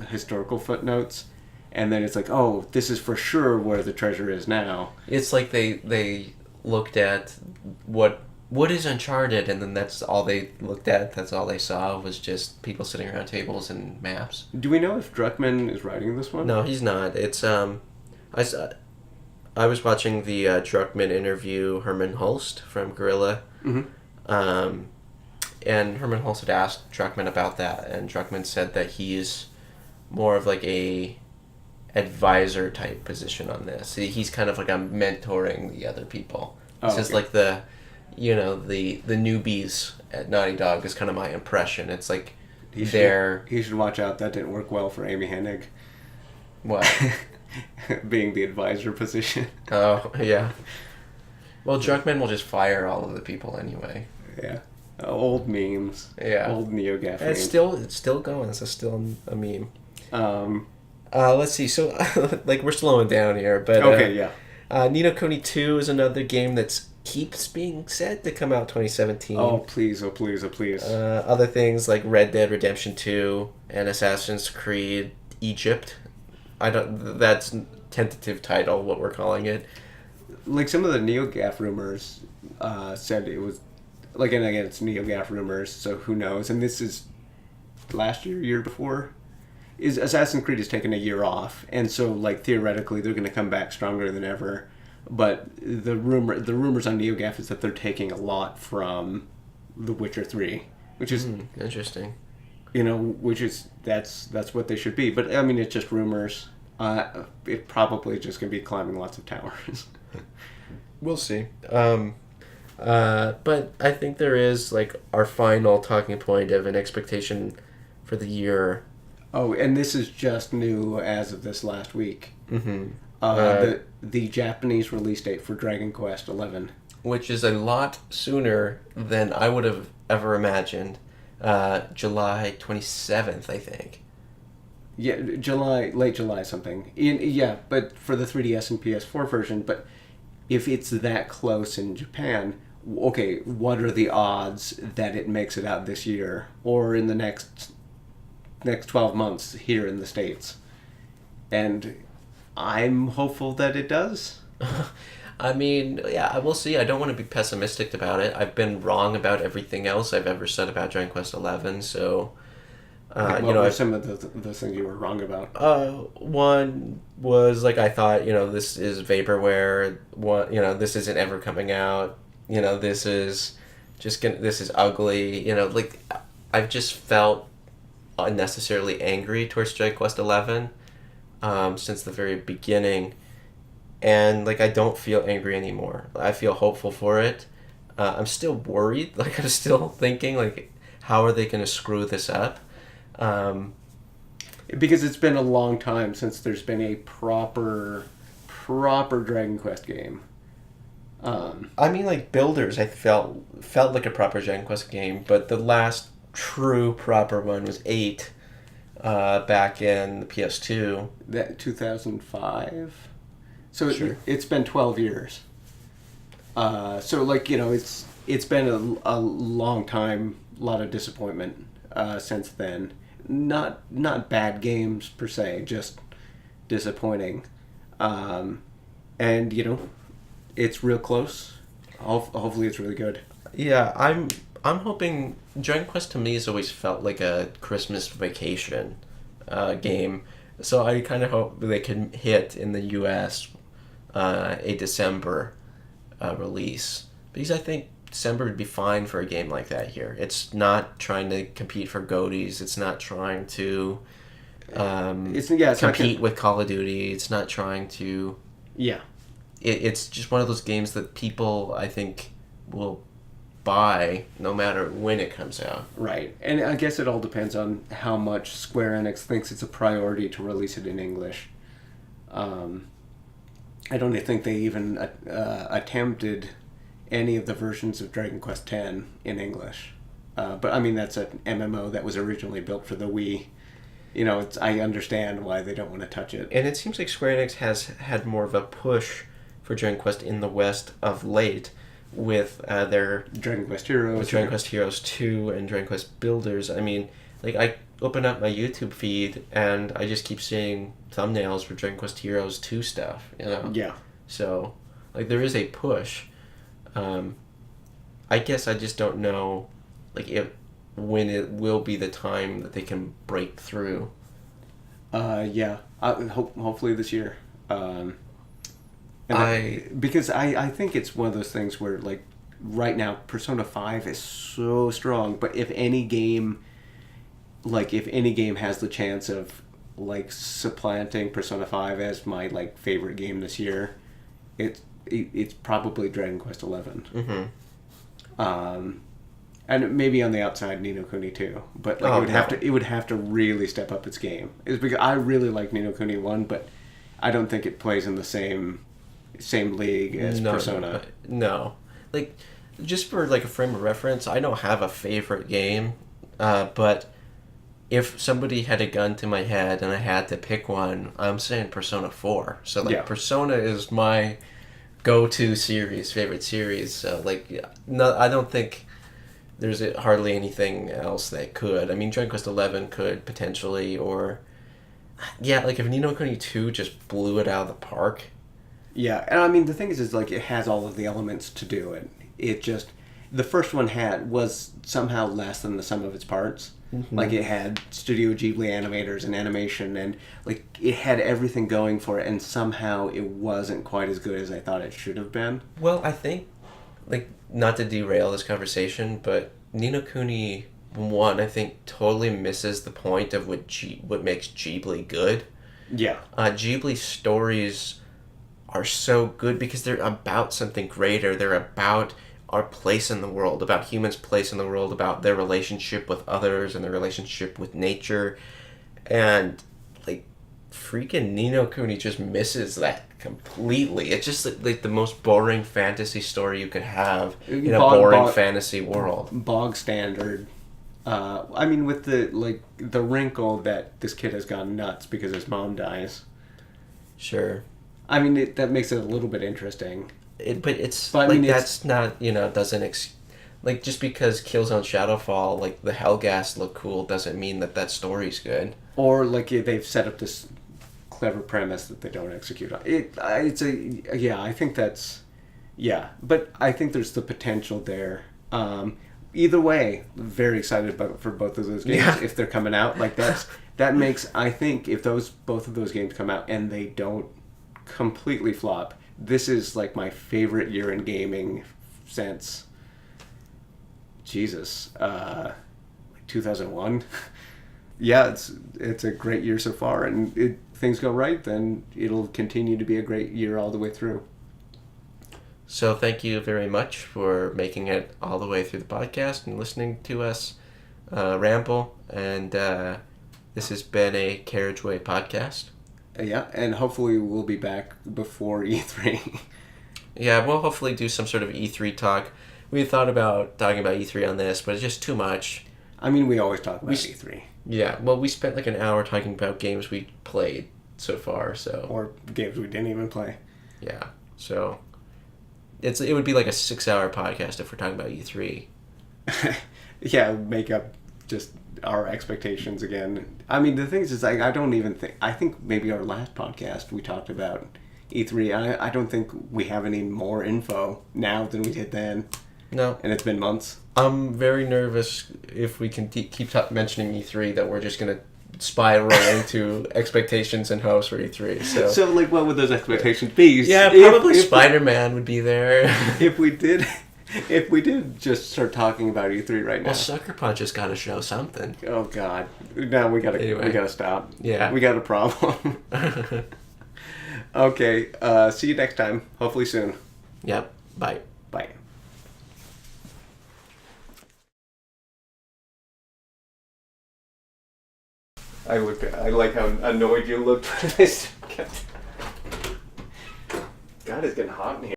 historical footnotes. And then it's like, oh, this is for sure where the treasure is now. It's like they looked at what is Uncharted, and then that's all they looked at. That's all they saw was just people sitting around tables and maps. Do we know if Druckmann is writing this one? No, he's not. It's I was watching the Druckmann interview Herman Hulst from Guerrilla. Mm-hmm. And Herman Hulst had asked Druckmann about that, and Druckmann said that he's more of like a advisor type position on this. He's kind of like a mentoring the other people. This is like the newbies at Naughty Dog is kind of my impression. It's like he should watch out. That didn't work well for Amy Hennig. What? Being the advisor position. Oh, yeah. Well, Druckmann will just fire all of the people anyway. Yeah. Old memes. Yeah. Old NeoGaf memes. It's still going. It's still a meme. Let's see. So, like, we're slowing down here, but okay, yeah. Ni no Kuni 2 is another game that keeps being said to come out 2017. Oh, please, oh, please, oh, please. Other things like Red Dead Redemption 2 and Assassin's Creed Egypt. That's tentative title, what we're calling it. Like, some of the NeoGaf rumors said it was, like, and again, it's NeoGaf rumors, so who knows? And this is last year before? Assassin's Creed has taken a year off, and so, like, theoretically, they're going to come back stronger than ever. But the rumors on NeoGaf is that they're taking a lot from The Witcher 3, which is interesting. Which is that's what they should be. But I mean, it's just rumors. It probably just going to be climbing lots of towers. We'll see. But I think there is like our final talking point of an expectation for the year. Oh, and this is just new as of this last week. Mm-hmm. The Japanese release date for Dragon Quest XI, which is a lot sooner than I would have ever imagined. July 27th, I think. Yeah, late July something. But for the 3DS and PS4 version. But if it's that close in Japan, okay, what are the odds that it makes it out this year or in the next 12 months here in the States? And I'm hopeful that it does. I mean, yeah, we'll see. I don't want to be pessimistic about it. I've been wrong about everything else I've ever said about Dragon Quest XI, so... what were some of those things you were wrong about? One was, like, I thought, this is vaporware. This isn't ever coming out. This is this is ugly. Like, I've just felt unnecessarily angry towards Dragon Quest XI. Since the very beginning, and like I don't feel angry anymore. I feel hopeful for it. I'm still worried. Like I'm still thinking, like, how are they going to screw this up? Because it's been a long time since there's been a proper Dragon Quest game. I mean, like Builders, I felt like a proper Dragon Quest game, but the last true proper one was 8. Back in the PS2. That 2005? So sure. It's been 12 years. So, like, it's been a long time, a lot of disappointment since then. Not bad games, per se, just disappointing. And, it's real close. Hopefully it's really good. Yeah, I'm hoping... Dragon Quest to me has always felt like a Christmas vacation game. So I kind of hope they can hit in the US a December release. Because I think December would be fine for a game like that here. It's not trying to compete for GOTYs. It's not trying to compete with Call of Duty. It's not trying to... Yeah. It's just one of those games that people, I think, will buy no matter when it comes out. Right. And I guess it all depends on how much Square Enix thinks it's a priority to release it in English. I don't think they even attempted any of the versions of Dragon Quest X in English. But I mean, that's an MMO that was originally built for the Wii. I understand why they don't want to touch it. And it seems like Square Enix has had more of a push for Dragon Quest in the West of late, with their Dragon Quest Heroes, with Dragon Quest Heroes 2 and Dragon Quest Builders. I mean, like, I open up my YouTube feed and I just keep seeing thumbnails for Dragon Quest Heroes 2 stuff, Yeah. So, like, there is a push. I guess I just don't know, like, when it will be the time that they can break through. Yeah. Hopefully this year. And Because I think it's one of those things where, like, right now Persona 5 is so strong, but if any game has the chance of, like, supplanting Persona 5 as my, like, favorite game this year, it's probably Dragon Quest 11. Mm-hmm. And maybe on the outside Ni no Kuni too, but like it would have to really step up its game. It's because I really like Ni no Kuni 1, but I don't think it plays in the same league as Persona. No. Like, just for, like, a frame of reference, I don't have a favorite game, but if somebody had a gun to my head and I had to pick one, I'm saying Persona 4. So, like, Persona is my go-to favorite series. So, like, no, I don't think there's hardly anything else that could. I mean, Dragon Quest 11 could potentially, or... Yeah, like, if Ni no Kuni 2 just blew it out of the park. Yeah, and I mean, the thing is like, it has all of the elements to do it. It just... The first one was somehow less than the sum of its parts. Mm-hmm. Like, it had Studio Ghibli animators and animation, and, like, it had everything going for it, and somehow it wasn't quite as good as I thought it should have been. Well, I think, like, not to derail this conversation, but Ni no Kuni 1, I think, totally misses the point of what makes Ghibli good. Yeah. Ghibli stories are so good because they're about something greater. They're about our place in the world, about humans' place in the world, about their relationship with others and their relationship with nature. And, like, freaking Ni no Kuni just misses that completely. It's just, like the most boring fantasy story you could have in a boring fantasy world. Bog standard. I mean, with the wrinkle that this kid has gone nuts because his mom dies. Sure. I mean, that makes it a little bit interesting. But I mean, that's not, doesn't... like, just because Killzone Shadowfall, like, the Hellghast look cool doesn't mean that story's good. Or, like, they've set up this clever premise that they don't execute on. I think that's... Yeah, but I think there's the potential there. Either way, very excited for both of those games if they're coming out. Like, that makes... I think if both of those games come out and they don't completely flop... This is, like, my favorite year in gaming since, Jesus, like 2001. Yeah, it's a great year so far, and if things go right, then it'll continue to be a great year all the way through. So thank you very much for making it all the way through the podcast and listening to us ramble, and this has been a Carriage podcast. Yeah, and hopefully we'll be back before E3. Yeah, we'll hopefully do some sort of E3 talk. We thought about talking about E3 on this, but it's just too much. I mean, we always talk about E3. Yeah, well, we spent like an hour talking about games we played so far, so... Or games we didn't even play. Yeah, so... It would be like a 6-hour podcast if we're talking about E3. Yeah, make up just our expectations again. I mean, the thing is, I don't even think... I think maybe our last podcast we talked about E3. I don't think we have any more info now than we did then. No. And it's been months. I'm very nervous if we can keep mentioning E3 that we're just going to spiral into expectations and hopes for E3. So, like, what would those expectations be? Yeah, probably Spider-Man would be there. If we did just start talking about E3 right now. Well, Sucker Punch has got to show something. Oh, God. Now we gotta stop. Yeah. We got a problem. Okay, see you next time. Hopefully soon. Yep. Bye. Bye. I like how annoyed you looked when I kept... God, it's getting hot in here.